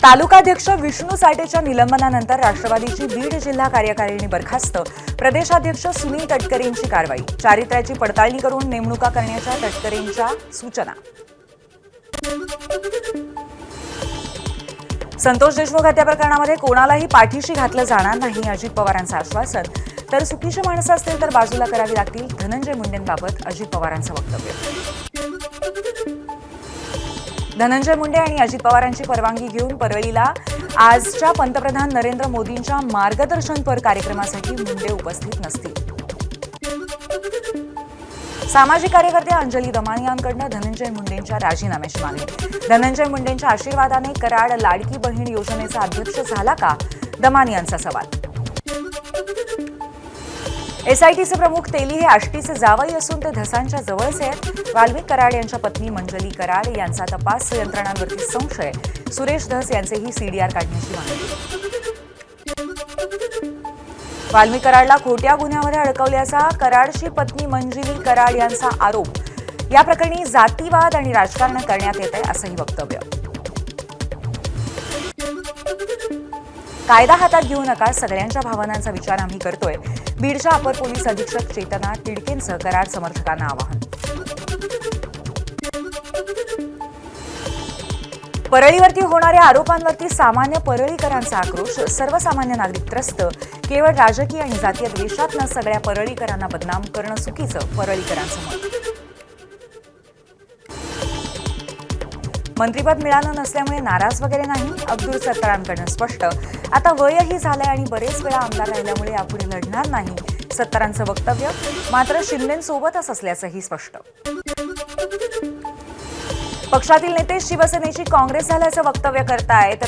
तालुकाध्यक्ष विष्णू साठेच्या निलंबनानंतर राष्ट्रवादीची बीड जिल्हा कार्यकारिणी बरखास्त, प्रदेशाध्यक्ष सुनील तटकरेंची कारवाई, चारित्र्याची पडताळणी करून नेमणुका करण्याच्या तटकरेंच्या सूचना। संतोष देशमुख हत्या प्रकरणामध्ये कोणालाही पाठीशी घातलं जाणार नाही, अजित पवारांचं आश्वासन। तर चुकीची माणसं असतील तर बाजूला करावी लागतील, धनंजय मुंडेंबाबत अजित पवारांचं वक्तव्य। धनंजय मुंडे आणि अजित पवारांची परवानगी घेऊन परळीला आजच्या पंतप्रधान नरेंद्र मोदींच्या मार्गदर्शनपर कार्यक्रमासाठी मुंडे उपस्थित नसतील। सामाजिक कार्यकर्ते अंजली दमानियांकडून धनंजय मुंडेंच्या राजीनाम्याची मागणी। धनंजय मुंडेंच्या आशीर्वादाने कराड लाडकी बहीण योजनेचा अध्यक्ष झाला का, दमानियांचा सवाल। एसआयटीचे प्रमुख तेली हे आष्टीचे जावई असून ते धसांच्या जवळचे आहेत। वाल्मिक कराड यांच्या पत्नी मंजली कराड यांचा तपास यंत्रणांवरती संशय, सुरेश धस यांचेही सीडीआर काढण्याची मागणी। वाल्मिक कराडला खोट्या गुन्ह्यामध्ये अडकवल्याचा कराडची पत्नी मंजली कराड यांचा आरोप। या प्रकरणी जातीवाद आणि राजकारण करण्यात येत आहे, असंही वक्तव्य। कायदा हातात घेऊ नका, सगळ्यांच्या भावनांचा विचार आम्ही करतोय, बीडच्या अपर पोलीस अधीक्षक चेतना तिडकेंचं कराड समर्थकांना आवाहन। परळीवरती होणाऱ्या आरोपांवरती सामान्य परळीकरांचा आक्रोश, सर्वसामान्य नागरिक त्रस्त, केवळ राजकीय आणि जातीय द्वेषातनं सगळ्या परळीकरांना बदनाम करणं चुकीचं, परळीकरांचं मत। मंत्रिपद मिळालं नसल्यामुळे नाराज वगैरे नाही, अब्दुल सत्तारांकडून स्पष्ट। आता वयही झालंय आणि बरेच वेळा आमदार राहिल्यामुळे यापुढे लढणार नाही, सत्तारांचं वक्तव्य। मात्र शिंदेंसोबतच असल्याचंही स्पष्ट। पक्षातील नेते शिवसेनेची काँग्रेस झाल्याचं वक्तव्य करतायत,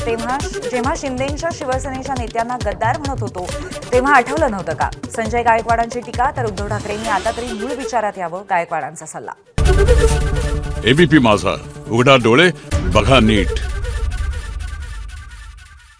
जेव्हा शिंदेंच्या शिवसेनेच्या नेत्यांना गद्दार म्हणत होतो तेव्हा आठवलं नव्हतं का? संजय गायकवाडांची टीका, तर उद्धव ठाकरेंनी आता तरी मूळ विचारात यावं, गायकवाडांचा सल्ला। एबीपी माझा, उघडा डोळे बघा नीट।